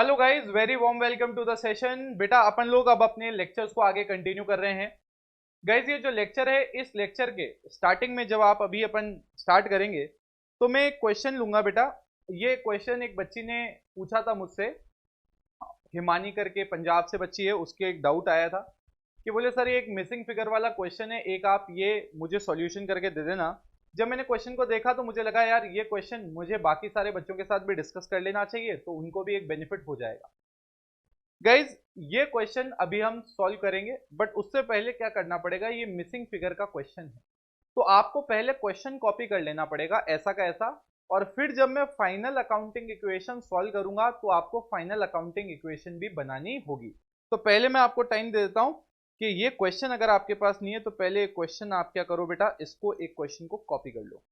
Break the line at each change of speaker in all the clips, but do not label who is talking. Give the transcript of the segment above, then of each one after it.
Hello guys, very warm welcome to the session. बेटा अपन लोग अब अपने लेक्चर्स को आगे कंटिन्यू कर रहे हैं। गाइस ये जो लेक्चर है, इस लेक्चर के स्टार्टिंग में जब आप अभी अपन स्टार्ट करेंगे तो मैं एक क्वेश्चन लूंगा बेटा। ये क्वेश्चन एक बच्ची ने पूछा था मुझसे, हिमानी करके पंजाब से बच्ची है, उसके एक डाउट आया था कि बोले सर ये एक मिसिंग फिगर वाला क्वेश्चन है, एक आप ये मुझे सॉल्यूशन करके दे देना। जब मैंने क्वेश्चन को देखा तो मुझे लगा यार ये क्वेश्चन मुझे बाकी सारे बच्चों के साथ भी डिस्कस कर लेना चाहिए, तो उनको भी एक बेनिफिट हो जाएगा। गाइज ये क्वेश्चन अभी हम सॉल्व करेंगे, बट उससे पहले क्या करना पड़ेगा, ये मिसिंग फिगर का क्वेश्चन है तो आपको पहले क्वेश्चन कॉपी कर लेना पड़ेगा ऐसा का ऐसा। और फिर जब मैं फाइनल अकाउंटिंग इक्वेशन सॉल्व करूंगा तो आपको फाइनल अकाउंटिंग इक्वेशन भी बनानी होगी। तो पहले मैं आपको टाइम दे देता हूं कि ये क्वेश्चन अगर आपके पास नहीं है तो पहले क्वेश्चन आप क्या करो बेटा, इसको एक क्वेश्चन को कॉपी कर लो।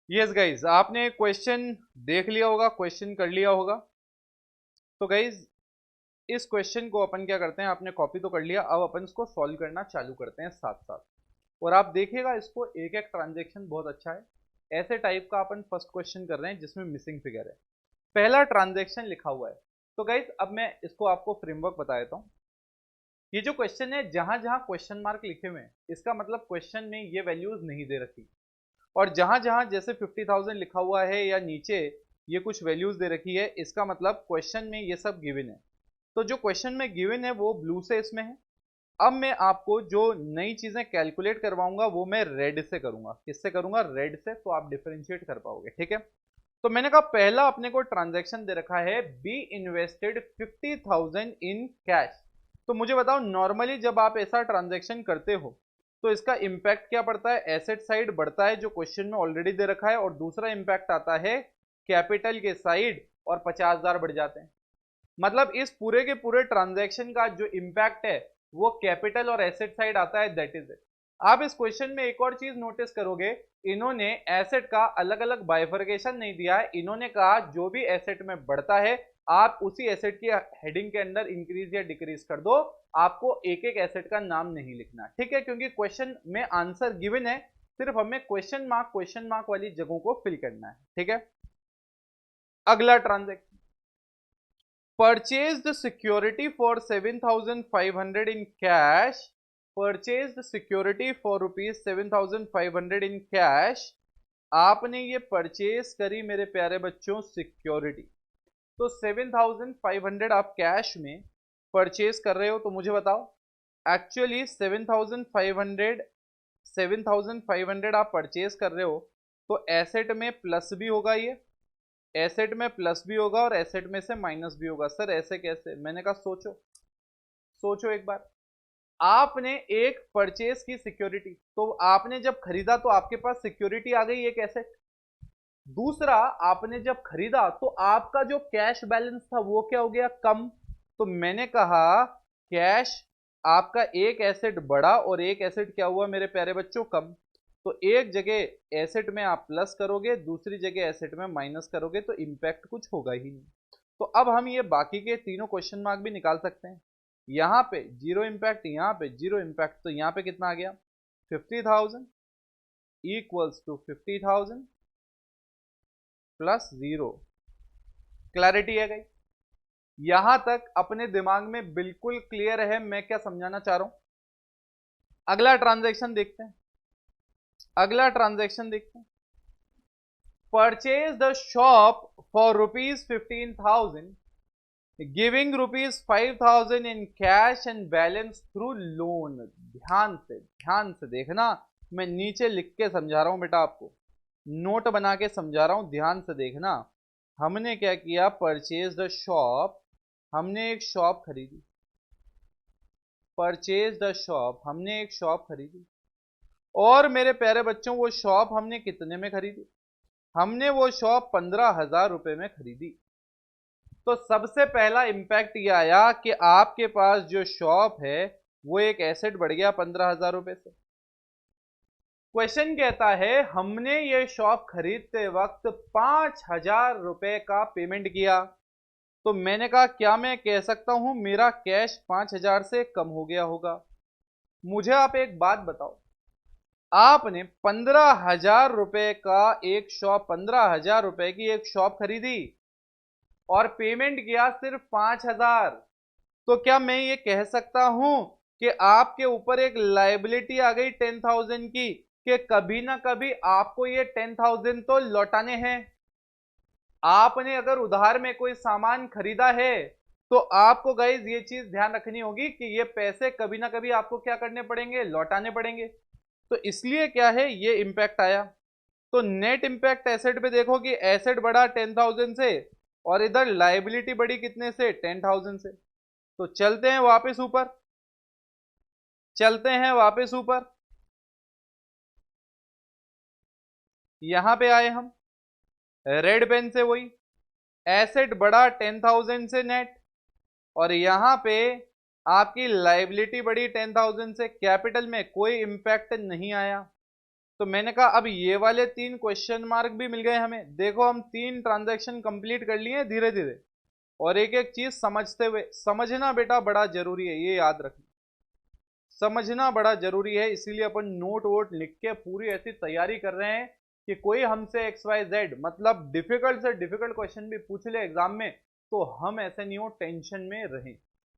यस गाइज, आपने क्वेश्चन देख लिया होगा, क्वेश्चन कर लिया होगा। तो गाइज इस क्वेश्चन को अपन क्या करते हैं, आपने कॉपी तो कर लिया, अब अपन इसको सॉल्व करना चालू करते हैं साथ साथ। और आप देखिएगा इसको, एक एक ट्रांजेक्शन बहुत अच्छा है। ऐसे टाइप का अपन फर्स्ट क्वेश्चन कर रहे हैं जिसमें मिसिंग फिगर है, पहला ट्रांजेक्शन लिखा हुआ है। तो गाइज अब मैं इसको आपको फ्रेमवर्क बता देता हूँ। ये जो क्वेश्चन है, जहां जहां क्वेश्चन मार्क लिखे हुए हैं इसका मतलब क्वेश्चन में ये वैल्यूज नहीं दे रखी। और जहां जहां जैसे 50,000 लिखा हुआ है या नीचे ये कुछ वैल्यूज दे रखी है, इसका मतलब क्वेश्चन में ये सब गिवन है। तो जो क्वेश्चन में गिवन है वो ब्लू से इसमें है। अब मैं आपको जो नई चीजें कैलकुलेट करवाऊंगा वो मैं रेड से करूंगा। किससे करूंगा? रेड से, तो आप डिफरेंशिएट कर पाओगे। ठीक है, तो मैंने कहा पहला अपने को ट्रांजैक्शन दे रखा है, बी इन्वेस्टेड 50,000 इन कैश। तो मुझे बताओ नॉर्मली जब आप ऐसा ट्रांजैक्शन करते हो तो इसका इंपैक्ट क्या पड़ता है? एसेट साइड बढ़ता है जो क्वेश्चन में ऑलरेडी दे रखा है, और दूसरा इंपैक्ट आता है कैपिटल के साइड, और 50,000 बढ़ जाते हैं। मतलब इस पूरे के पूरे ट्रांजैक्शन का जो इंपैक्ट है वो कैपिटल और एसेट साइड आता है, दैट इज इट। आप इस क्वेश्चन में एक और चीज नोटिस करोगे, इन्होंने एसेट का अलग अलग बाइफर्केशन नहीं दिया है। इन्होंने कहा जो भी एसेट में बढ़ता है आप उसी एसेट की हेडिंग के अंदर इंक्रीज या डिक्रीज कर दो, आपको एक एक एसेट का नाम नहीं लिखना। ठीक है, क्योंकि क्वेश्चन में आंसर गिवन है, सिर्फ हमें क्वेश्चन मार्क वाली जगहों को फिल करना है। ठीक है, अगला transaction, purchased security for 7,500 in cash, purchased security for rupees 7,500 in cash। आपने ये परचेज करी मेरे प्यारे बच्चों सिक्योरिटी, तो 7,500 आप कैश में परचेज कर रहे हो। तो मुझे बताओ एक्चुअली 7,500 आप परचेज कर रहे हो, तो एसेट में प्लस भी होगा, ये एसेट में प्लस भी होगा और एसेट में से माइनस भी होगा। सर ऐसे कैसे? मैंने कहा सोचो, सोचो एक बार। आपने एक परचेज की सिक्योरिटी, तो आपने जब खरीदा तो आपके पास सिक्योरिटी आ गई एक एसेट। दूसरा, आपने जब खरीदा तो आपका जो कैश बैलेंस था वो क्या हो गया? कम। तो मैंने कहा कैश आपका एक एसेट बढ़ा और एक एसेट क्या हुआ मेरे प्यारे बच्चों? कम। तो एक जगह एसेट में आप प्लस करोगे, दूसरी जगह एसेट में माइनस करोगे, तो इंपैक्ट कुछ होगा ही नहीं। तो अब हम ये बाकी के तीनों क्वेश्चन मार्क भी निकाल सकते हैं। यहाँ पे जीरो इंपैक्ट, यहाँ पे जीरो इंपैक्ट, तो यहाँ पे कितना आ गया? 50,000 equals to 50,000 plus zero. Clarity है गई? यहां तक अपने दिमाग में बिल्कुल क्लियर है मैं क्या समझाना चाह रहा हूं? अगला ट्रांजैक्शन देखते हैं, अगला ट्रांजैक्शन देखते हैं। Purchase the shop for ₹15,000 giving ₹5,000 in cash and balance through loan. ध्यान से देखना, मैं नीचे लिख के समझा रहा हूं बेटा, आपको नोट बना के समझा रहा हूं, ध्यान से देखना। हमने क्या किया? परचेज द शॉप, हमने एक शॉप खरीदी। परचेज द शॉप, हमने एक शॉप खरीदी। और मेरे प्यारे बच्चों, वो शॉप हमने कितने में खरीदी? हमने वो शॉप 15,000 रुपए में खरीदी। तो सबसे पहला इंपैक्ट ये आया कि आपके पास जो शॉप है वो एक एसेट बढ़ गया 15,000 रुपए से। क्वेश्चन कहता है हमने ये शॉप खरीदते वक्त 5,000 रुपए का पेमेंट किया। तो मैंने कहा क्या मैं कह सकता हूं मेरा कैश 5,000 से कम हो गया होगा? मुझे आप एक बात बताओ, आपने 15,000 रुपए का एक शॉप, 15,000 रुपए की एक शॉप खरीदी और पेमेंट किया सिर्फ 5,000। तो क्या मैं ये कह सकता हूं कि आपके ऊपर एक लायबिलिटी आ गई 10,000 की, कि कभी ना कभी आपको ये 10,000 तो लौटाने हैं? आपने अगर उधार में कोई सामान खरीदा है तो आपको गाइज ये चीज ध्यान रखनी होगी कि ये पैसे कभी ना कभी आपको क्या करने पड़ेंगे? लौटाने पड़ेंगे। तो इसलिए क्या है, ये इंपैक्ट आया। तो नेट इंपैक्ट एसेट पे देखो कि एसेट बढ़ा 10,000 से और इधर लायबिलिटी बढ़ी कितने से? 10,000 से। तो चलते हैं वापस ऊपर, चलते हैं वापस ऊपर। यहां पे आए हम, रेड पेन से वही एसेट बढ़ा 10,000 से नेट, और यहां पे आपकी लायबिलिटी बढ़ी 10,000 से। कैपिटल में कोई इंपैक्ट नहीं आया। तो मैंने कहा अब ये वाले 3 क्वेश्चन मार्क भी मिल गए हमें। देखो हम 3 ट्रांजैक्शन कंप्लीट कर लिए धीरे धीरे, और एक एक चीज समझते हुए। समझना बेटा बड़ा जरूरी है, ये याद रखना, समझना बड़ा जरूरी है। इसीलिए अपन नोट वोट लिख के पूरी ऐसी तैयारी कर रहे हैं कि कोई हमसे XYZ मतलब डिफिकल्ट से डिफिकल्ट क्वेश्चन भी पूछ ले एग्जाम में तो हम ऐसे नहीं हो टेंशन में रहें।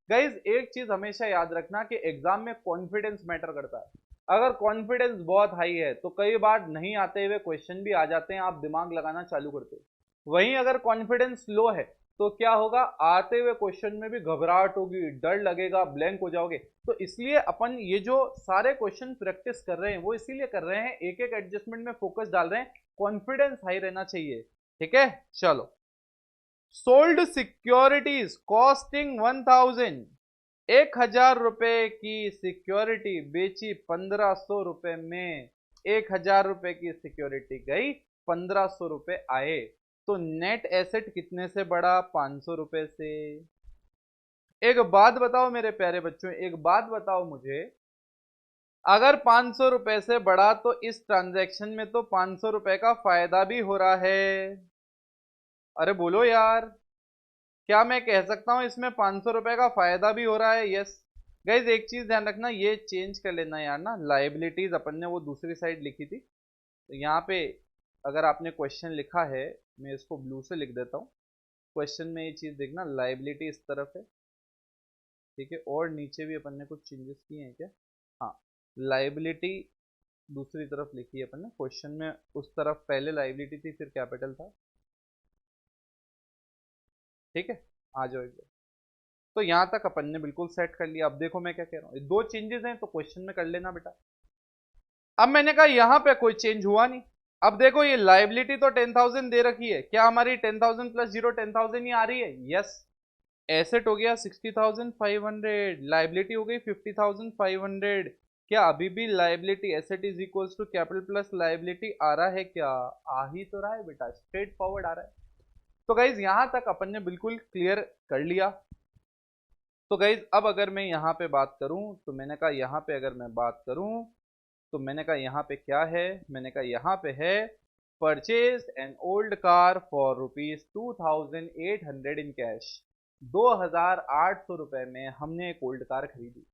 गाइज एक चीज हमेशा याद रखना कि एग्जाम में कॉन्फिडेंस मैटर करता है। अगर कॉन्फिडेंस बहुत हाई है तो कई बार नहीं आते हुए क्वेश्चन भी आ जाते हैं, आप दिमाग लगाना चालू करते हो। वहीं अगर कॉन्फिडेंस लो है तो क्या होगा? आते हुए क्वेश्चन में भी घबराहट होगी, डर लगेगा, ब्लैंक हो जाओगे। तो इसलिए अपन ये जो सारे क्वेश्चन प्रैक्टिस कर रहे हैं वो इसीलिए कर रहे हैं, एक एक एडजस्टमेंट में फोकस डाल रहे हैं, कॉन्फिडेंस हाई रहना चाहिए। ठीक है, चलो। सोल्ड सिक्योरिटीज कॉस्टिंग 1,000, 1,000 रुपए की सिक्योरिटी बेची 1,500 रुपए में। 1,000 रुपए की सिक्योरिटी गई, 1,500 रुपए आए। तो नेट एसेट कितने से बढ़ा? 500 रुपए से। एक बात बताओ मेरे प्यारे बच्चों, एक बात बताओ मुझे, अगर 500 रुपए से बढ़ा तो इस ट्रांजैक्शन में तो 500 रुपए का फायदा भी हो रहा है। अरे बोलो यार, क्या मैं कह सकता हूं इसमें 500 रुपए का फायदा भी हो रहा है? यस। गाइज एक चीज ध्यान रखना, ये चेंज कर लेना यार ना, लाइबिलिटीज अपन ने वो दूसरी साइड लिखी थी, तो यहाँ पे अगर आपने क्वेश्चन लिखा है, मैं इसको ब्लू से लिख देता हूँ। क्वेश्चन में ये चीज देखना, लाइबिलिटी इस तरफ है, ठीक है, और नीचे भी अपन ने कुछ चेंजेस किए हैं क्या? हाँ, लाइबिलिटी दूसरी तरफ लिखी है अपन ने क्वेश्चन में, उस तरफ पहले लाइबिलिटी थी फिर कैपिटल था। ठीक है, आ जाओ एक बार। तो यहां तक अपन ने बिल्कुल सेट कर लिया। अब देखो मैं क्या कह रहा हूँ, दो चेंजेस हैं तो क्वेश्चन में कर लेना बेटा। अब मैंने कहा यहां पे कोई चेंज हुआ नहीं। अब देखो ये लाइबिलिटी तो 10,000 दे रखी है, क्या हमारी 10,000 प्लस 0 10,000 ही आ रही है? यस। एसेट हो गया 60,500, लाइबिलिटी हो गई 50,500। क्या अभी भी liability asset is equals to capital plus liability आ रहा है क्या? आ ही तो रहा है बेटा, स्ट्रेट फॉरवर्ड आ रहा है। तो गाइज यहां तक अपन ने बिल्कुल क्लियर कर लिया। तो गाइज अब अगर मैं यहाँ पे बात करूं, तो मैंने कहा यहाँ पे अगर मैं बात करूं, तो मैंने कहा यहाँ पे क्या है? मैंने कहा यहाँ पे है purchase an old car for ₹2,800 in cash. 2,800 रुपए में हमने एक ओल्ड कार खरीदी।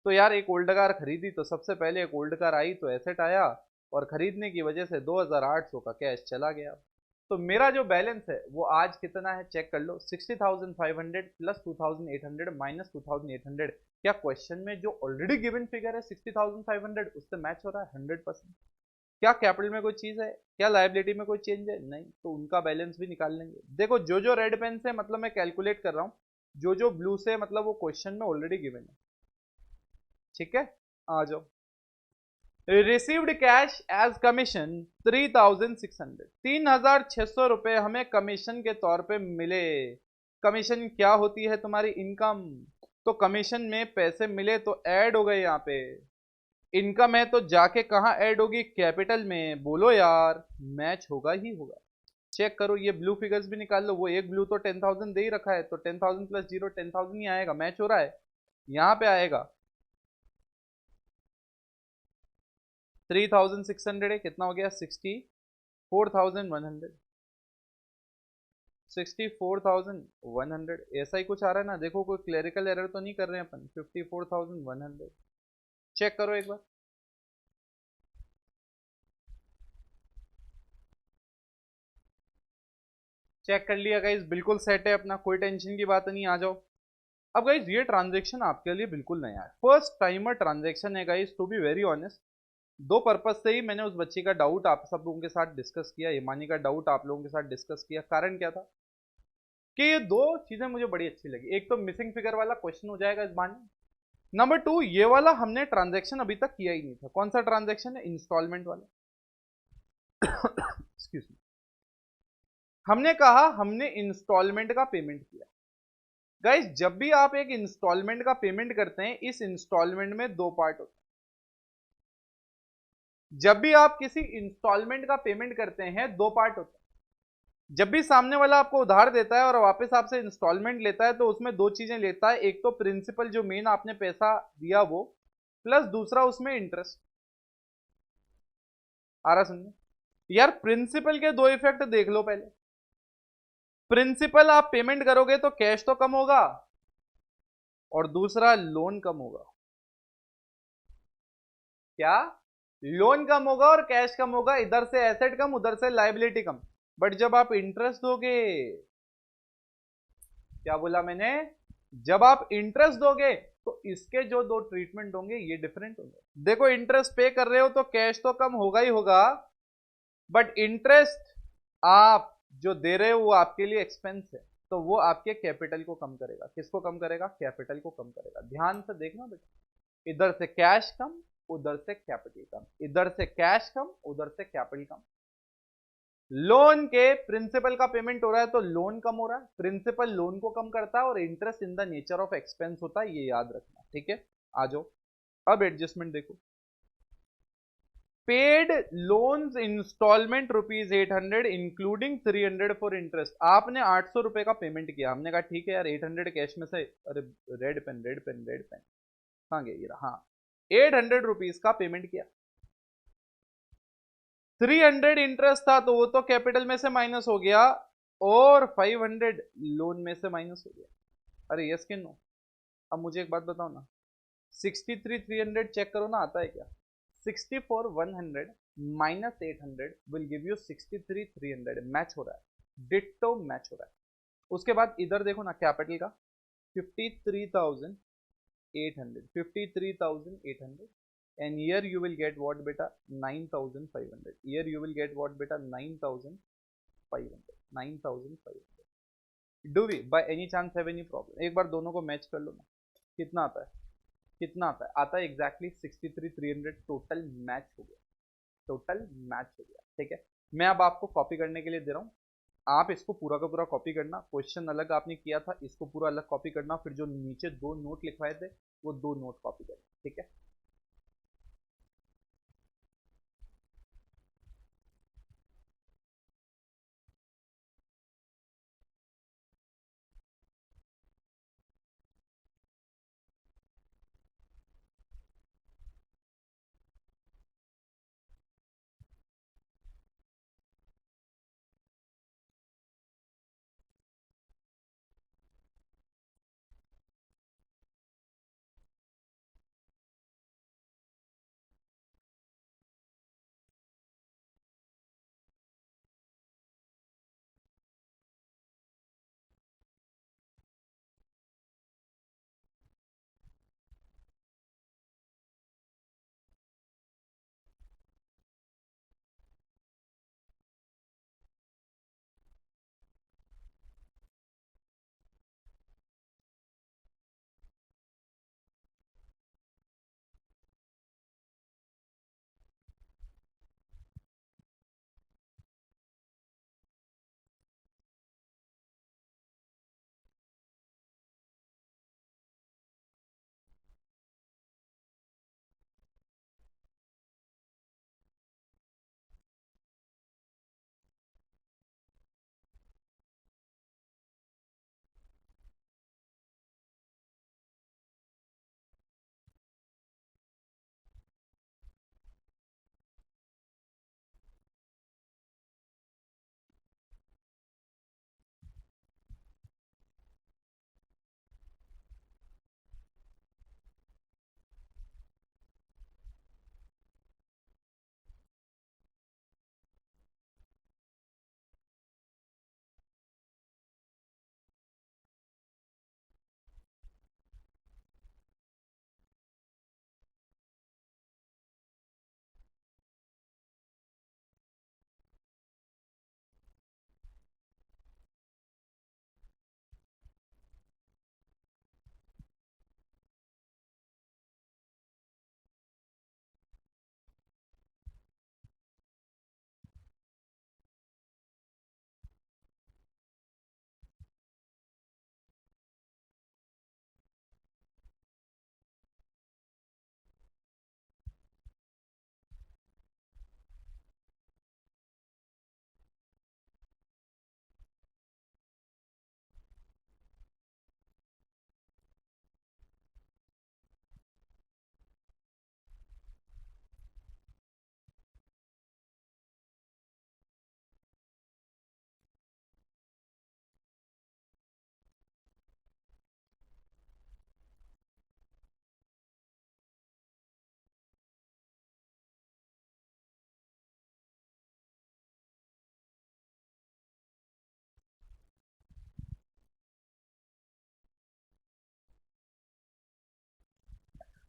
तो यार एक ओल्ड कार खरीदी तो सबसे पहले एक ओल्ड कार आई तो एसेट आया, और खरीदने की वजह से 2,800 का कैश चला गया। तो मेरा जो बैलेंस है वो आज कितना है चेक कर लो, 60,500 प्लस 2,800 माइनस 2,800। क्या क्वेश्चन में जो ऑलरेडी गिवन फिगर है 60,500 उससे मैच हो रहा है 100%? क्या कैपिटल में कोई चीज है, क्या लायबिलिटी में कोई चेंज है? नहीं, तो उनका बैलेंस भी निकाल लेंगे। देखो जो जो रेड पेन से मतलब मैं कैलकुलेट कर रहा हूं, जो जो ब्लू से मतलब वो क्वेश्चन में ऑलरेडी गिवन है। ठीक है, आ जाओ। रिसीव्ड कैश एज कमीशन 3,600, 3,600 रुपए हमें कमीशन के तौर पे मिले। कमीशन क्या होती है? तुम्हारी इनकम। तो कमीशन में पैसे मिले तो ऐड हो गए यहाँ पे। इनकम है तो जाके कहाँ ऐड होगी? कैपिटल में। बोलो यार, मैच होगा ही होगा। चेक करो, ये ब्लू फिगर्स भी निकाल लो। वो एक ब्लू तो 10,000 दे ही रखा है, तो 10,000 प्लस जीरो 10,000 ही आएगा। मैच हो रहा है, यहाँ पे आएगा 3,600 है, कितना हो गया? 64,100। 64,100 ऐसा ही कुछ आ रहा है ना? देखो कोई क्लेरिकल एरर तो नहीं कर रहे हैं अपन। 54,100 चेक करो एक बार। चेक कर लिया गाइस, बिल्कुल सेट है अपना, कोई टेंशन की बात नहीं। आ जाओ। अब गाइस ये ट्रांजैक्शन आपके लिए बिल्कुल नया है, फर्स्ट टाइमर ट्रांजैक्शन है guys, to be very honest. दो पर्पज से ही मैंने उस बच्ची का डाउट आप सब लोगों के साथ डिस्कस किया, ईमानी का डाउट आप लोगों के साथ डिस्कस किया। कारण क्या था कि ये दो चीजें मुझे बड़ी अच्छी लगी। एक तो मिसिंग फिगर वाला क्वेश्चन हो जाएगा इस बहाने। नंबर टू, ये वाला हमने ट्रांजैक्शन अभी तक किया ही नहीं था। कौन सा ट्रांजैक्शन है? इंस्टॉलमेंट वाला। Excuse me. हमने कहा हमने इंस्टॉलमेंट का पेमेंट किया। गाइस जब भी आप एक इंस्टॉलमेंट का पेमेंट करते हैं, इस इंस्टॉलमेंट में दो पार्ट होते हैं। जब भी आप किसी इंस्टॉलमेंट का पेमेंट करते हैं, दो पार्ट होते हैं। जब भी सामने वाला आपको उधार देता है और वापस आपसे इंस्टॉलमेंट लेता है, तो उसमें दो चीजें लेता है। एक तो प्रिंसिपल, जो मेन आपने पैसा दिया वो, प्लस दूसरा उसमें इंटरेस्ट। आ रहा समझे? यार प्रिंसिपल के दो इफेक्ट देख लो पहले। प्रिंसिपल आप पेमेंट करोगे तो कैश तो कम होगा, और दूसरा लोन कम होगा। क्या? लोन कम होगा और कैश कम होगा। इधर से एसेट कम, उधर से लायबिलिटी कम। बट जब आप इंटरेस्ट दोगे, क्या बोला मैंने? जब आप इंटरेस्ट दोगे तो इसके जो दो ट्रीटमेंट होंगे ये डिफरेंट होंगे। देखो इंटरेस्ट पे कर रहे हो तो कैश तो कम होगा ही होगा, बट इंटरेस्ट आप जो दे रहे हो वो आपके लिए एक्सपेंस है, तो वो आपके कैपिटल को कम करेगा। किसको कम करेगा? कैपिटल को कम करेगा। ध्यान से देखना बेटा, इधर से कैश कम, उधर से कैपिटल कम। इधर से कैश कम, उधर से कैपिटल कम। लोन के प्रिंसिपल का पेमेंट हो रहा है तो लोन कम हो रहा है। प्रिंसिपल लोन को कम करता है और interest in the nature of expense होता है, ये याद रखना। ठीक है, आ जाओ। अब एडजस्टमेंट देखो। Paid loans instalment ₹800 including 300 for interest. आपने 800 रुपए का पेमेंट किया। हमने कहा ठीक है यार 800 कैश में से, अरे red pen red pen red pen कहाँ गया ये रहा? हाँ, 800 रुपीज का पेमेंट किया। 300 इंटरेस्ट था तो वो तो कैपिटल में से माइनस हो गया, और 500 लोन में से माइनस हो गया। अरे यस कि नो? अब मुझे एक बात बताओ ना, 63,300 चेक करो ना, आता है क्या? 64,100 minus 800 will give you 63,300। Match हो रहा है, डिट्टो मैच हो रहा है। उसके बाद इधर देखो ना, कैपिटल का 53,800, 53,800, and here you will get what beta? 9,500। here you will get what beta? 9,500, 9,500। Do we by any chance have any problem? एक बार दोनों को मैच कर लो ना, कितना आता है? कितना आता है? आता है एग्जैक्टली 63,300। टोटल मैच हो गया, टोटल मैच हो गया। ठीक है, मैं अब आपको कॉपी करने के लिए दे रहा हूँ। आप इसको पूरा का पूरा कॉपी करना। क्वेश्चन अलग आपने किया था, इसको पूरा अलग कॉपी करना। फिर जो नीचे दो नोट लिखवाए थे वो दो नोट कॉपी करना। ठीक है।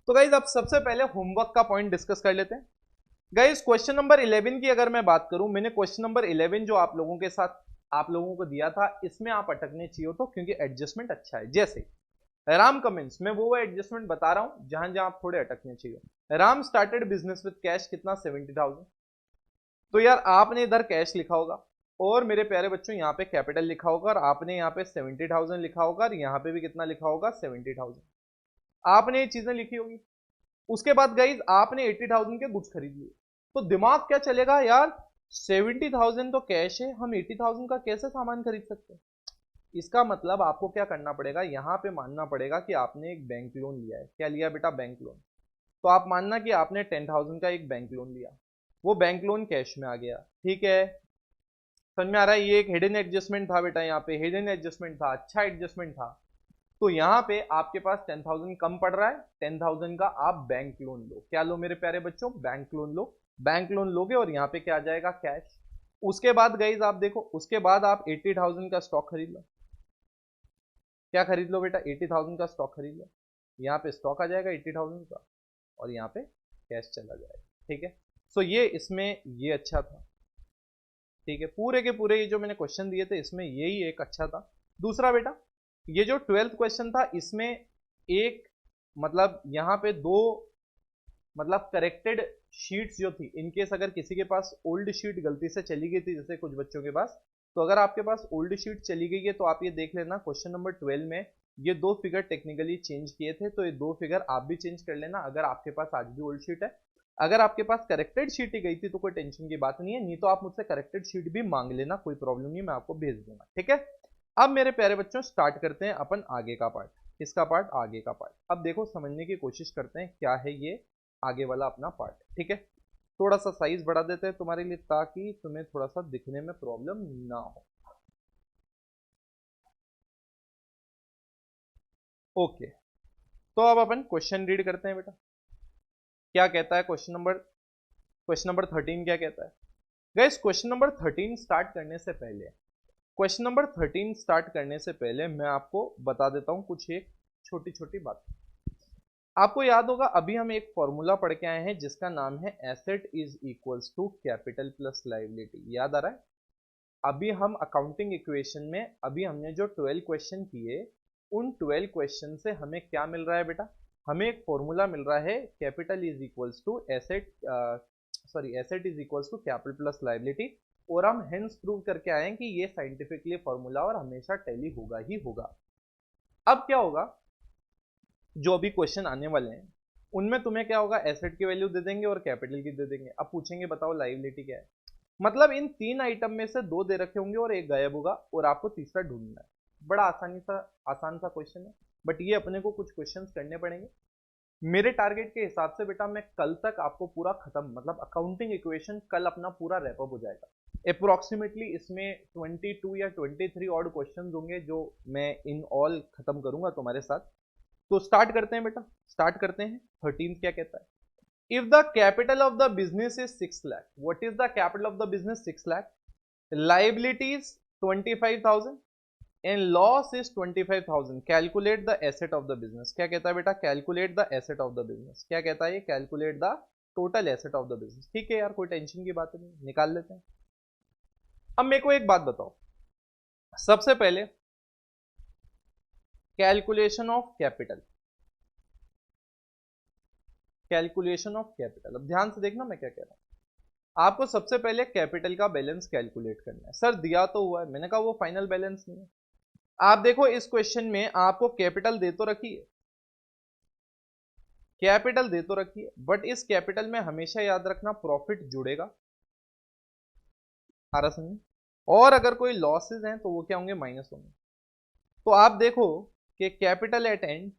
तो गाइज अब सबसे पहले होमवर्क का पॉइंट डिस्कस कर लेते हैं। गाइज क्वेश्चन नंबर 11 की अगर मैं बात करूं, मैंने क्वेश्चन नंबर 11 जो आप लोगों के साथ आप लोगों को दिया था, इसमें आप अटकने चाहिए तो, क्योंकि एडजस्टमेंट अच्छा है। जैसे राम कमेंट्स में वो एडजस्टमेंट बता रहा हूं जहां जहां आप थोड़े अटकने चाहिए। Ram started business with cash कितना 70,000। तो यार आपने इधर कैश लिखा होगा और मेरे प्यारे बच्चों यहाँ पे कैपिटल लिखा होगा और आपने यहाँ पे 70,000 लिखा होगा और यहाँ पे भी कितना लिखा होगा 70,000। आपने ये चीजें लिखी होगी। उसके बाद गाइज आपने 80,000 के गुड्स खरीद लिए। तो दिमाग क्या चलेगा यार, 70,000 तो कैश है, हम 80,000 का कैसे सामान खरीद सकते हैं। इसका मतलब आपको क्या करना पड़ेगा, यहां पे मानना पड़ेगा कि आपने एक बैंक लोन लिया है। क्या लिया बेटा, बैंक लोन। तो आप मानना कि आपने 10,000 का एक बैंक लोन लिया, वो बैंक लोन कैश में आ गया, ठीक है। समझ में आ रहा है, ये एक हिडन एडजस्टमेंट था बेटा, यहाँ पे हिडन एडजस्टमेंट था, अच्छा एडजस्टमेंट था। तो यहाँ पे आपके पास 10,000 कम पड़ रहा है, 10,000 का आप बैंक लोन लो। क्या लो मेरे प्यारे बच्चों, बैंक लोन लो। बैंक लोन लोगे और यहाँ पे क्या आ जाएगा, कैश। उसके बाद गाइज आप देखो, उसके बाद आप 80,000 का स्टॉक खरीद लो। क्या खरीद लो बेटा, 80,000 का स्टॉक खरीद लो। यहाँ पे स्टॉक आ जाएगा 80,000 का और यहाँ पे कैश चला जाएगा, ठीक है। सो ये इसमें ये अच्छा था, ठीक है। पूरे के पूरे ये जो मैंने क्वेश्चन दिए थे इसमें यही एक अच्छा था। दूसरा बेटा, ये जो 12th क्वेश्चन था इसमें एक मतलब यहाँ पे दो मतलब करेक्टेड शीट्स जो थी, इनकेस अगर किसी के पास ओल्ड शीट गलती से चली गई थी, जैसे कुछ बच्चों के पास, तो अगर आपके पास ओल्ड शीट चली गई है तो आप ये देख लेना क्वेश्चन नंबर 12 में ये दो फिगर टेक्निकली चेंज किए थे, तो ये दो फिगर आप भी चेंज कर लेना अगर आपके पास आज भी ओल्ड शीट है। अगर आपके पास करेक्टेड शीट ही गई थी तो कोई टेंशन की बात नहीं है, नहीं तो आप मुझसे करेक्टेड शीट भी मांग लेना, कोई प्रॉब्लम नहीं, मैं आपको भेज दूंगा, ठीक है। अब मेरे प्यारे बच्चों स्टार्ट करते हैं अपन आगे का पार्ट। किसका पार्ट, आगे का पार्ट। अब देखो समझने की कोशिश करते हैं क्या है ये आगे वाला अपना पार्ट, ठीक है। थोड़ा सा साइज बढ़ा देते हैं तुम्हारे लिए ताकि तुम्हें थोड़ा सा दिखने में प्रॉब्लम ना हो। ओके, तो अब अपन क्वेश्चन रीड करते हैं बेटा। क्या कहता है क्वेश्चन नंबर 13 क्या कहता है। गाइस क्वेश्चन नंबर 13 स्टार्ट करने से पहले, क्वेश्चन नंबर 13 स्टार्ट करने से पहले मैं आपको बता देता हूं कुछ एक छोटी छोटी बात। आपको याद होगा अभी हम एक फॉर्मूला पढ़ के आए हैं जिसका नाम है asset is equals to capital plus liability. याद आ रहा है, अभी हम अकाउंटिंग इक्वेशन में अभी हमने जो 12 क्वेश्चन किए, उन 12 क्वेश्चन से हमें क्या मिल रहा है बेटा, हमें एक फॉर्मूला मिल रहा है capital is equals to asset is equals to capital plus liability. और हम हेंस प्रूव करके आए हैं कि ये साइंटिफिकली फॉर्मूला और हमेशा टैली होगा ही होगा। अब क्या होगा, जो अभी क्वेश्चन आने वाले हैं उनमें तुम्हें क्या होगा, एसेट की वैल्यू दे देंगे और कैपिटल की दे देंगे। अब पूछेंगे बताओ लायबिलिटी क्या है। मतलब इन तीन आइटम में से दो दे रखे होंगे और एक गायब होगा और आपको तीसरा ढूंढना है। बड़ा आसान सा क्वेश्चन है, बट ये अपने को कुछ क्वेश्चंस करने पड़ेंगे। मेरे टारगेट के हिसाब से बेटा मैं कल तक आपको पूरा खत्म, मतलब अकाउंटिंग इक्वेशन कल अपना पूरा रैपअप हो जाएगा। अप्रोक्सीमेटली इसमें 22 या 23 ऑड क्वेश्चंस होंगे जो मैं इन ऑल खत्म करूंगा तुम्हारे साथ। तो स्टार्ट करते हैं बेटा, स्टार्ट करते हैं। 13 क्या कहता है, if the capital of the business is 6 lakh, what is the capital of the business, 6 lakh, liabilities 25,000 and loss is 25,000, calculate the asset of the business। क्या कहता है बेटा, calculate the asset of the business। क्या कहता है ये, calculate the total asset of the business। ठीक है यार, कोई टेंशन की बात नहीं, निकाल लेते हैं। अब मेरे को एक बात बताओ, सबसे पहले calculation of capital, calculation of capital. अब ध्यान से देखना मैं क्या कह रहा हूं। आपको सबसे पहले कैपिटल का बैलेंस कैलकुलेट करना है। सर दिया तो हुआ है, मैंने कहा वो फाइनल बैलेंस नहीं है। आप देखो इस क्वेश्चन में आपको कैपिटल दे तो रखी है, कैपिटल दे तो रखी है, बट इस कैपिटल में हमेशा याद रखना प्रॉफिट जुड़ेगा, आ रहा समझ। और अगर कोई लॉसेस हैं तो वो क्या होंगे, माइनस होंगे। तो आप देखो कि कैपिटल एट एंड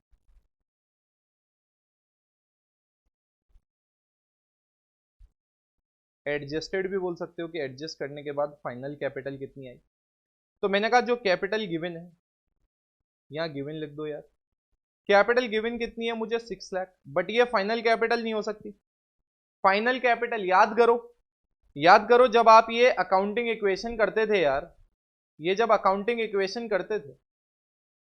एडजस्टेड भी बोल सकते हो कि एडजस्ट करने के बाद फाइनल कैपिटल कितनी आई। तो मैंने कहा जो कैपिटल गिवन है, यहां गिवन लिख दो यार, कैपिटल गिवन कितनी है मुझे 6 लाख, बट ये फाइनल कैपिटल नहीं हो सकती। फाइनल कैपिटल याद करो, याद करो जब आप ये अकाउंटिंग इक्वेशन करते थे यार, ये जब अकाउंटिंग इक्वेशन करते थे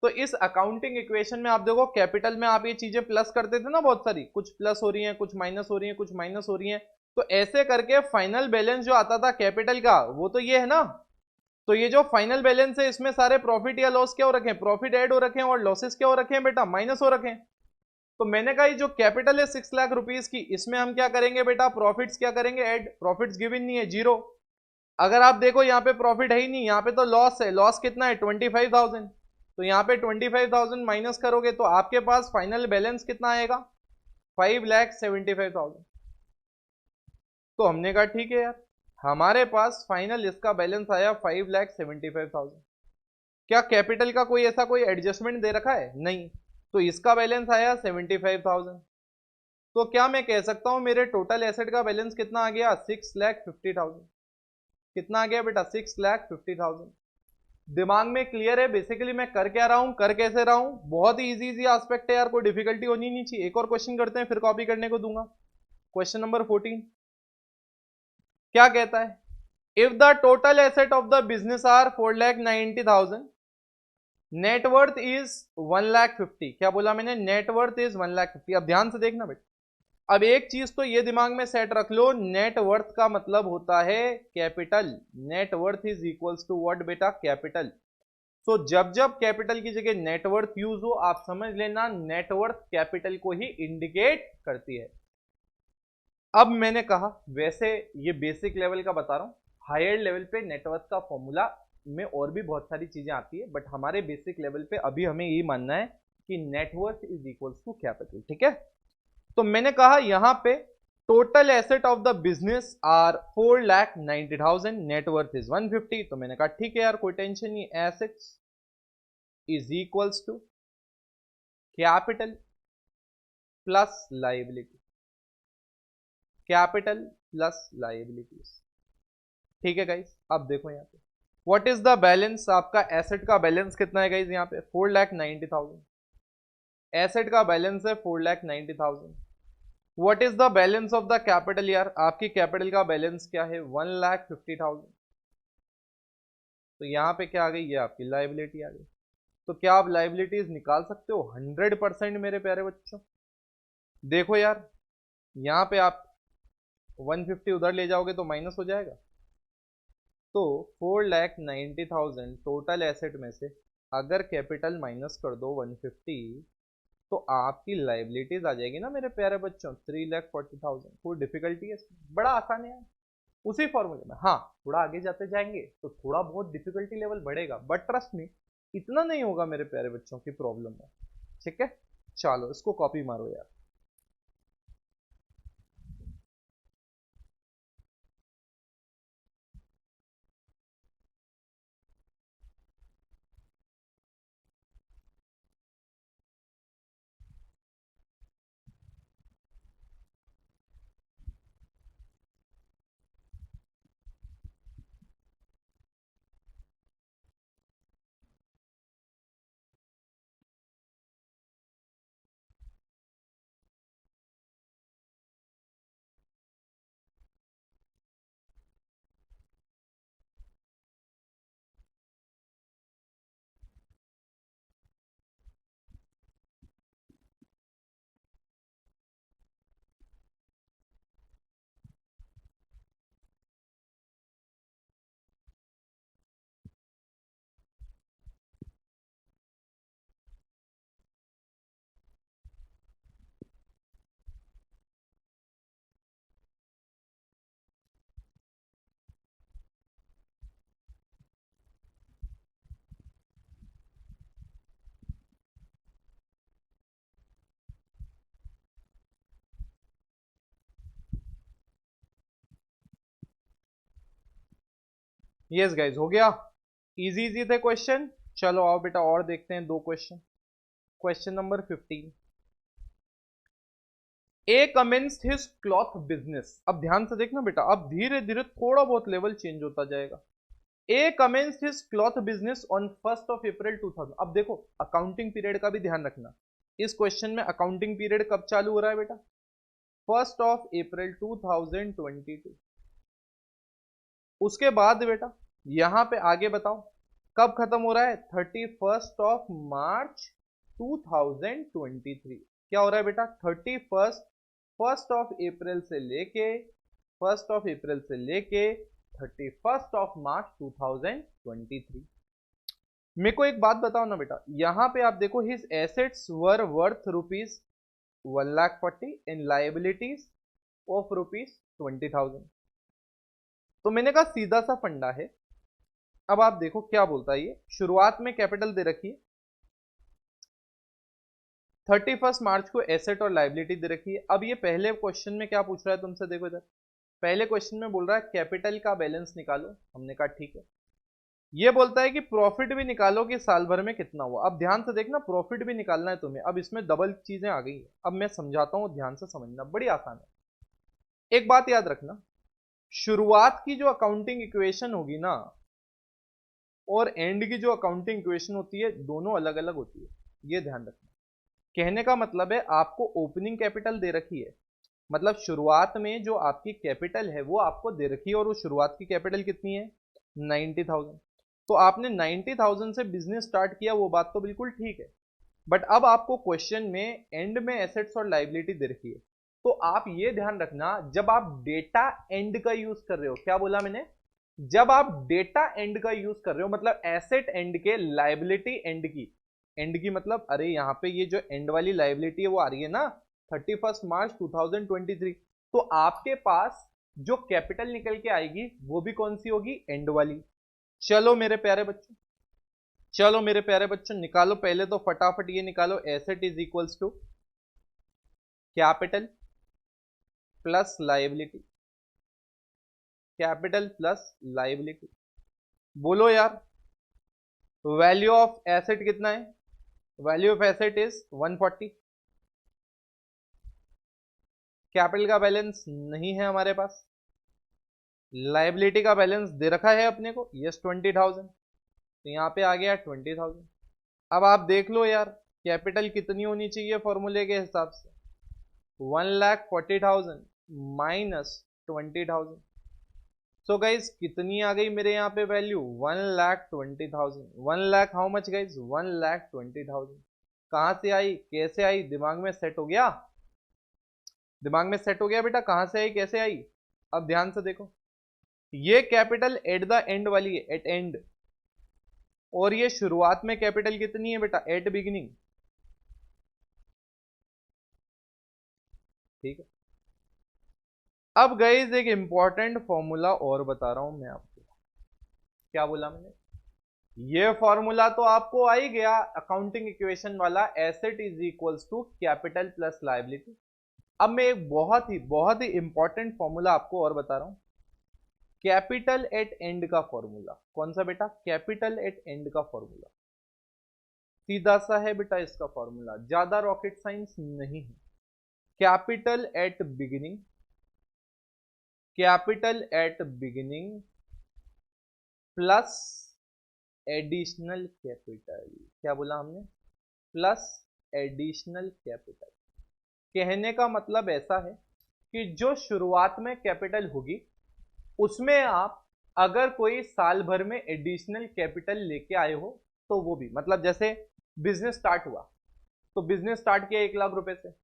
तो इस अकाउंटिंग इक्वेशन में आप देखो, कैपिटल में आप ये चीजें प्लस करते थे ना, बहुत सारी, कुछ प्लस हो रही हैं, कुछ माइनस हो रही हैं, कुछ माइनस हो रही हैं, तो ऐसे करके फाइनल बैलेंस जो आता था कैपिटल का, वो तो ये है ना। तो ये जो फाइनल बैलेंस है, इसमें सारे प्रॉफिट या लॉस क्या हो रखे हैं, प्रॉफिट ऐड हो रखे हैं, और लॉसेस क्या हो रखे हैं बेटा, माइनस हो रखे हैं। तो मैंने कहा ये जो कैपिटल है 6 लाख रुपीज की, इसमें हम क्या करेंगे बेटा, प्रॉफिट्स क्या करेंगे ऐड, प्रॉफिट्स गिवन नहीं है, जीरो। अगर आप देखो यहाँ पे प्रॉफिट है ही नहीं, यहाँ पे तो लॉस है, लॉस कितना है 25,000, तो यहाँ पे 25,000 माइनस करोगे तो आपके पास फाइनल बैलेंस कितना आएगा, 5,75,000। तो हमने कहा ठीक है यार, हमारे पास फाइनल इसका बैलेंस आया 5,75,000। क्या कैपिटल का कोई ऐसा कोई एडजस्टमेंट दे रखा है, नहीं, तो इसका बैलेंस आया 75,000। तो क्या मैं कह सकता हूं मेरे टोटल एसेट का बैलेंस कितना आ गया, 6,50,000। कितना आ गया बेटा, 6,50,000। दिमाग में क्लियर है बेसिकली मैं कर क्या रहा हूं, कर कैसे रहा हूं, बहुत ही इजी इजी एस्पेक्ट है यार, कोई डिफिकल्टी होनी नहीं चाहिए। एक और क्वेश्चन करते हैं फिर कॉपी करने को दूंगा। क्वेश्चन नंबर 14 क्या कहता है, if the total asset of the business are 4,90,000, net worth is 1,50,000। क्या बोला मैंने, नेटवर्थ इज 1,50,000। अब ध्यान से देखना बेटा, अब एक चीज तो ये दिमाग में सेट रख लो, नेटवर्थ का मतलब होता है capital. Net worth is equals to what बेटा, कैपिटल। तो जब जब कैपिटल की जगह नेटवर्थ यूज हो, आप समझ लेना नेटवर्थ कैपिटल को ही इंडिकेट करती है। अब मैंने कहा वैसे ये बेसिक लेवल का बता रहा हूं, हायर लेवल पे नेटवर्थ का फॉर्मूला में और भी बहुत सारी चीजें आती है, बट हमारे बेसिक लेवल पे अभी हमें यही मानना है कि net worth is equals to capital, ठीक है। तो मैंने कहा यहां पे total asset of the business are 4,90,000, net worth is 150। तो मैंने कहा ठीक है यार, कोई टेंशन नहीं, assets is equals to capital plus liability, capital plus liabilities, ठीक है गाइस। अब देखो यहाँ पे व्हाट इज द बैलेंस, आपका एसेट का बैलेंस कितना है गाइस, यहाँ पे 4,90,000 एसेट का बैलेंस है, 4,90,000। What is the balance of the capital, यार आपकी कैपिटल का बैलेंस क्या है, 1,50,000। तो यहाँ पे क्या आ गई, ये आपकी लाइबिलिटी आ गई। तो क्या आप लाइबिलिटीज निकाल सकते हो, 100% मेरे प्यारे बच्चों। देखो यार, यहाँ पे आप 150 उधर ले जाओगे तो माइनस हो जाएगा। तो 4,90,000 टोटल एसेट में से अगर कैपिटल माइनस कर दो 150, तो आपकी लाइबिलिटीज आ जाएगी ना मेरे प्यारे बच्चों, 3,40,000। कोई डिफिकल्टी है, बड़ा आसान है, उसी फॉर्मूले में। हाँ, थोड़ा आगे जाते जाएंगे तो थोड़ा बहुत डिफिकल्टी लेवल बढ़ेगा, बट ट्रस्ट मी इतना नहीं होगा मेरे प्यारे बच्चों की प्रॉब्लम में, ठीक है। चलो इसको कॉपी मारो यार। यस गाइज, हो गया, इजी इजी थे क्वेश्चन। चलो आओ बेटा और देखते हैं दो क्वेश्चन। क्वेश्चन नंबर 15, ए कमेंस्ड हिज क्लॉथ बिजनेस। अब ध्यान से देखना बेटा, अब धीरे धीरे थोड़ा बहुत लेवल चेंज होता जाएगा। A commenced his cloth business on 1st of April 2000। अब देखो अकाउंटिंग पीरियड का भी ध्यान रखना, इस क्वेश्चन में अकाउंटिंग पीरियड कब चालू हो रहा है बेटा, 1st of April 2022। उसके बाद बेटा यहां पे आगे बताओ, कब खत्म हो रहा है? 31 मार्च 2023। क्या हो रहा है बेटा? 1 अप्रैल से लेके 31 मार्च 2023। मेरे को एक बात बताओ ना बेटा, यहां पे आप देखो, his assets were worth ₹1,40,000 in liabilities of ₹20,000। तो मैंने कहा सीधा सा फंडा है। अब आप देखो क्या बोलता है ये, शुरुआत में कैपिटल दे रखी है, 31 मार्च को एसेट और लाइबिलिटी दे रखी है। अब ये पहले क्वेश्चन में क्या पूछ रहा है तुमसे, देखो इधर पहले क्वेश्चन में बोल रहा है कैपिटल का बैलेंस निकालो। हमने कहा ठीक है। ये बोलता है कि प्रॉफिट भी निकालो कि साल भर में कितना हुआ। अब ध्यान से देखना, प्रॉफिट भी निकालना है तुम्हें। अब इसमें डबल चीजें आ गई है। अब मैं समझाता हूं, ध्यान से समझना, बड़ी आसान है। एक बात याद रखना, शुरुआत की जो अकाउंटिंग इक्वेशन होगी ना, और एंड की जो अकाउंटिंग इक्वेशन होती है, दोनों अलग अलग होती है। ये ध्यान रखना। कहने का मतलब है, आपको ओपनिंग कैपिटल दे रखी है, मतलब शुरुआत में जो आपकी कैपिटल है वो आपको दे रखी है, और वो शुरुआत की कैपिटल कितनी है? 90,000। तो आपने 90,000 से बिजनेस स्टार्ट किया, वो बात तो बिल्कुल ठीक है। बट अब आपको क्वेश्चन में एंड में एसेट्स और लाइबिलिटी दे रखी है। तो आप ये ध्यान रखना, जब आप डेटा एंड का यूज कर रहे हो, क्या बोला मैंने? जब आप डेटा एंड का यूज कर रहे हो, मतलब एसेट एंड के, लाइबिलिटी एंड की। एंड की मतलब, अरे यहां पे ये जो एंड वाली लाइबिलिटी है वो आ रही है ना 31 मार्च 2023। तो आपके पास जो कैपिटल निकल के आएगी वो भी कौन सी होगी? एंड वाली। चलो मेरे प्यारे बच्चों, चलो मेरे प्यारे बच्चों, निकालो पहले तो फटाफट ये निकालो। Asset is equals to capital plus liability, capital plus liability. बोलो यार, वैल्यू ऑफ एसेट कितना है? Value of asset is 140। Capital का बैलेंस नहीं है हमारे पास, लाइबिलिटी का बैलेंस दे रखा है अपने को, यस 20,000। तो यहां पे आ गया 20,000। अब आप देख लो यार, कैपिटल कितनी होनी चाहिए फॉर्मूले के हिसाब से? 1,40,000 माइनस 20,000। सो गाइज कितनी आ गई मेरे यहाँ पे value? 1,20,000। 1 lakh how much guys? 1,20,000। कहां से आई, कैसे आई? दिमाग में सेट हो गया? दिमाग में सेट हो गया बेटा? कहां से आई, कैसे आई? अब ध्यान से देखो, ये कैपिटल एट द एंड वाली है, एट एंड। और ये शुरुआत में कैपिटल कितनी है बेटा? At beginning. ठीक है। अब गाइस एक इंपॉर्टेंट फॉर्मूला और बता रहा हूं मैं आपको। क्या बोला मैंने? ये फॉर्मूला तो आपको आ ही गया, अकाउंटिंग इक्वेशन वाला, asset is equals to capital plus liability. अब मैं एक बहुत ही इंपॉर्टेंट फॉर्मूला आपको और बता रहा हूं, कैपिटल एट एंड का फॉर्मूला। कौन सा बेटा? कैपिटल एट एंड का फॉर्मूला। सीधा सा है बेटा इसका फॉर्मूला, ज्यादा रॉकेट साइंस नहीं है। Capital at beginning, capital at beginning plus additional capital. क्या बोला हमने? Plus additional capital. कहने का मतलब ऐसा है कि जो शुरुआत में कैपिटल होगी, उसमें आप अगर कोई साल भर में एडिशनल कैपिटल लेके आए हो तो वो भी, मतलब जैसे बिजनेस स्टार्ट हुआ तो बिजनेस स्टार्ट किया 1 लाख रुपए से,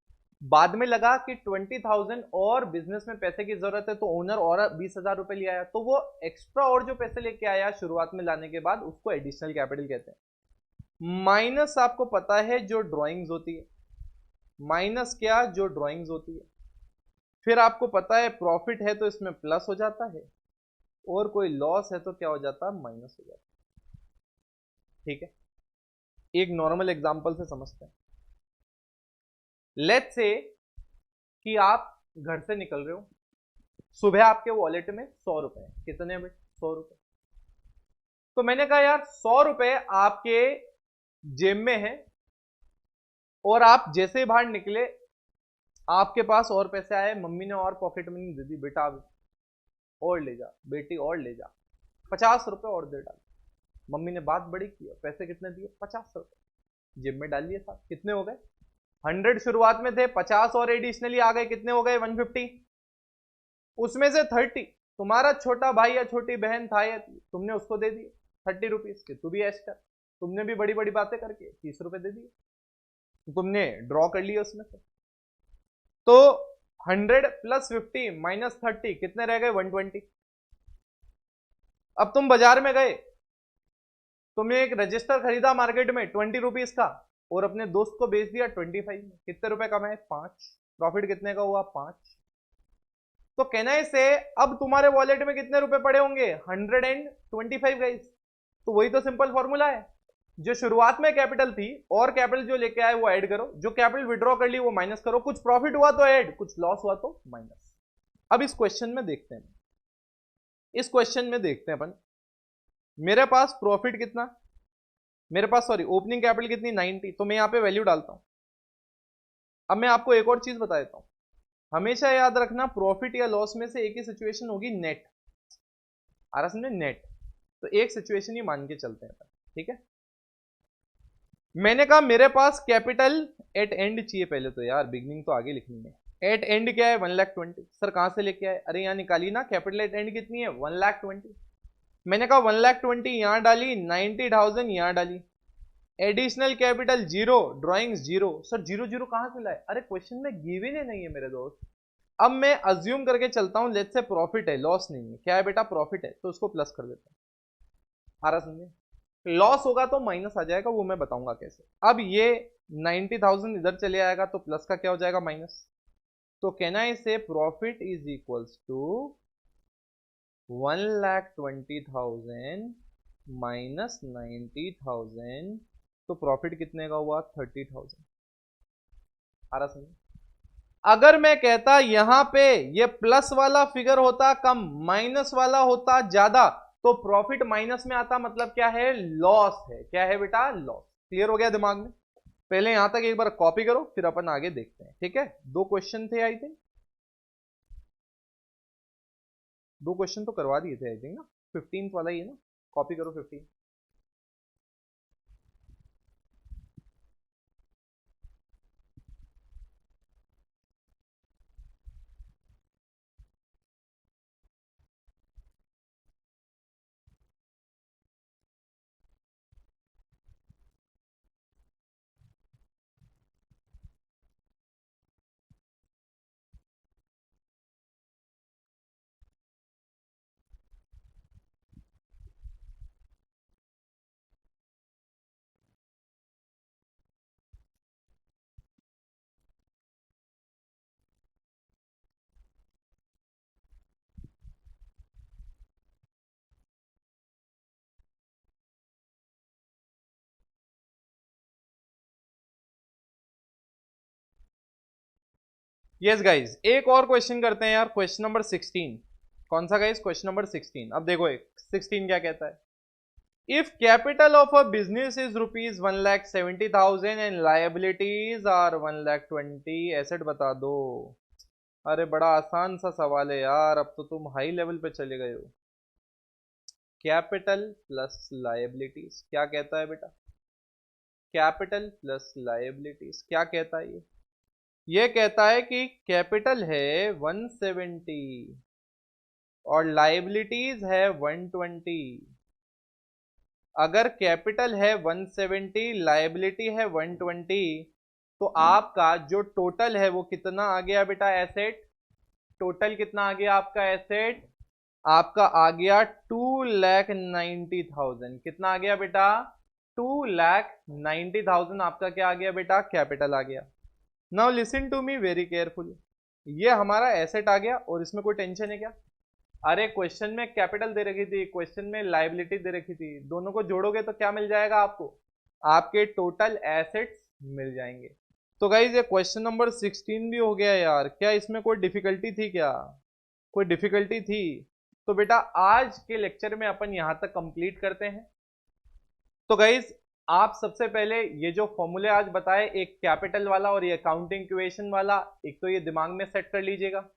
बाद में लगा कि 20,000 और बिजनेस में पैसे की जरूरत है तो ओनर और 20,000 रुपए ले आया, तो वो एक्स्ट्रा और जो पैसे लेके आया शुरुआत में लाने के बाद, उसको एडिशनल कैपिटल कहते हैं। माइनस आपको पता है जो ड्रॉइंग्स होती है, माइनस क्या? जो ड्रॉइंग्स होती है। फिर आपको पता है प्रॉफिट है तो इसमें प्लस हो जाता है, और कोई लॉस है तो क्या हो जाता है? माइनस हो जाता है। ठीक है, एक नॉर्मल एग्जांपल से समझते हैं। लेट्स से कि आप घर से निकल रहे हो, सुबह आपके वॉलेट में 100 रुपए, कितने में? 100 रुपए। तो मैंने कहा यार 100 रुपए आपके जेब में है, और आप जैसे ही बाहर निकले आपके पास और पैसे आए, मम्मी ने और पॉकेट मनी दे दी, बेटा और ले जा, बेटी और ले जा, 50 रुपए और दे डाल। मम्मी ने बात बड़ी की, पैसे कितने दिए? 50 रुपए जेब में डाल लिए साहब। कितने हो गए? 100 शुरुआत में थे, 50 और एडिशनली आ गए, कितने हो गए? 150। उसमें से 30 तुम्हारा छोटा भाई या छोटी बहन था, या तुमने उसको दे दिए। ₹30 के, तू भी ऐश कर। तुमने भी बड़ी बड़ी बातें करके ₹30 दे दिए, तो तुमने ड्रॉ कर लिया उसमें से। तो 100 प्लस 50 माइनस 30 कितने रह गए? 120। अब तुम बाजार में गए, तुमने एक रजिस्टर खरीदा मार्केट में ₹20 का, और अपने दोस्त को बेच दिया 25 में। कितने रुपए कमाए? 5। प्रॉफिट कितने का हुआ? 5। तो कहना है से अब तुम्हारे वॉलेट में कितने रुपए पड़े होंगे? 125 गाइस। तो वही तो सिंपल फॉर्मूला है, जो शुरुआत में कैपिटल थी और कैपिटल जो लेके आए वो ऐड करो, जो कैपिटल विड्रॉ कर ली वो माइनस करो, कुछ प्रॉफिट हुआ तो ऐड, कुछ लॉस हुआ तो माइनस। अब इस क्वेश्चन में देखते हैं, इस क्वेश्चन में देखते हैं अपन। मेरे पास प्रॉफिट कितना, मेरे पास सॉरी ओपनिंग कैपिटल कितनी? 90। तो मैं यहां पे वैल्यू डालता हूं। अब मैं आपको एक और चीज बता देता हूं, हमेशा याद रखना प्रॉफिट या लॉस में से एक ही सिचुएशन होगी नेट। आ रहा समझे? नेट। तो एक सिचुएशन ही मान के चलते हैं, ठीक है। मैंने कहा मेरे पास कैपिटल एट एंड चाहिए पहले तो यार, बिगनिंग तो आगे लिखनी है। एट एंड क्या है? 1,20,000। सर कहां से लेके आए? अरे यहां निकाली ना, कैपिटल एट एंड कितनी है? 1,20,000। मैंने कहा 1,20,000 यहां डाली, 90,000 यहां डाली, additional capital zero, drawings zero. Sir zero zero कहां से लाए? अरे क्वेश्चन में गिवन ही नहीं है मेरे दोस्त। अब मैं अज्यूम करके चलता हूं, लेट्स से प्रॉफिट है, लॉस नहीं है। क्या है बेटा? प्रॉफिट है, तो उसको प्लस कर देते हैं। आ रहा समझे? लॉस होगा तो माइनस आ जाएगा, वो मैं बताऊंगा कैसे। अब ये 90,000 इधर चले आएगा तो प्लस का क्या हो जाएगा? माइनस। तो कहना है इसे profit is equals to 1,20,000 minus 90,000। तो प्रॉफिट कितने का हुआ? 30,000। आ रहा समझ? अगर मैं कहता यहां पे ये प्लस वाला फिगर होता कम, माइनस वाला होता ज्यादा, तो प्रॉफिट माइनस में आता, मतलब क्या है? लॉस है। क्या है बेटा? लॉस। क्लियर हो गया दिमाग में? पहले यहां तक एक बार कॉपी करो, फिर अपन आगे देखते हैं, ठीक है। दो क्वेश्चन थे आई थिंक, दो क्वेश्चन तो करवा दिए थे आई थिंक ना। 15th वाला ही है ना, कॉपी करो 15। यस गाइज, एक और क्वेश्चन करते हैं यार, क्वेश्चन नंबर 16। कौन सा गाइज? Question number 16। अब देखो एक 16 क्या कहता है। If capital of a business is rupees 1,70,000 and liabilities are 1,20,000, asset बता दो। अरे बड़ा आसान सा सवाल है यार, अब तो तुम हाई लेवल पे चले गए हो। कैपिटल प्लस लाइबिलिटीज क्या कहता है बेटा? कैपिटल प्लस लाइबिलिटीज क्या कहता है ये कहता है कि कैपिटल है 170 और लाइबिलिटीज है 120। अगर कैपिटल है 170, लाइबिलिटी है 120, तो आपका जो टोटल है वो कितना आ गया बेटा? एसेट। टोटल कितना आ गया आपका एसेट? आपका आ गया 2,90,000। कितना आ गया बेटा? 2,90,000 आपका क्या आ गया बेटा? कैपिटल आ गया। Now listen to me very carefully, ये हमारा एसेट आ गया और इसमें कोई टेंशन है क्या? अरे क्वेश्चन में कैपिटल दे रखी थी, क्वेश्चन में लाइबिलिटी दे रखी थी, दोनों को जोड़ोगे तो क्या मिल जाएगा आपको? आपके टोटल एसेट्स मिल जाएंगे। तो गाइज ये क्वेश्चन नंबर 16 भी हो गया यार। क्या इसमें कोई डिफिकल्टी थी क्या? कोई डिफिकल्टी थी? तो बेटा आज के लेक्चर में अपन यहां तक कंप्लीट करते हैं। तो गाइज आप सबसे पहले ये जो फॉर्मूले आज बताए, एक कैपिटल वाला और ये अकाउंटिंग इक्वेशन वाला, एक तो ये दिमाग में सेट कर लीजिएगा।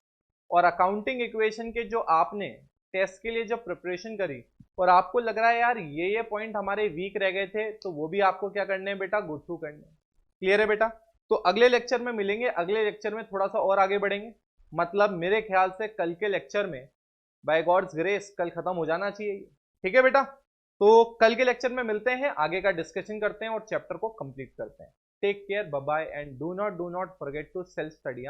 और अकाउंटिंग इक्वेशन के जो आपने टेस्ट के लिए जब प्रिपरेशन करी और आपको लग रहा है यार ये पॉइंट हमारे वीक रह गए थे, तो वो भी आपको क्या करने हैं बेटा? गो थ्रू करने हैं। क्लियर है बेटा? तो अगले लेक्चर में मिलेंगे, अगले लेक्चर में थोड़ा सा और आगे बढ़ेंगे। मतलब मेरे ख्याल से कल के लेक्चर में बाय गॉड्स ग्रेस कल खत्म हो जाना चाहिए। ठीक है बेटा? तो कल के लेक्चर में मिलते हैं, आगे का डिस्कशन करते हैं और चैप्टर को कंप्लीट करते हैं। Take care, bye bye, and do not forget to self study.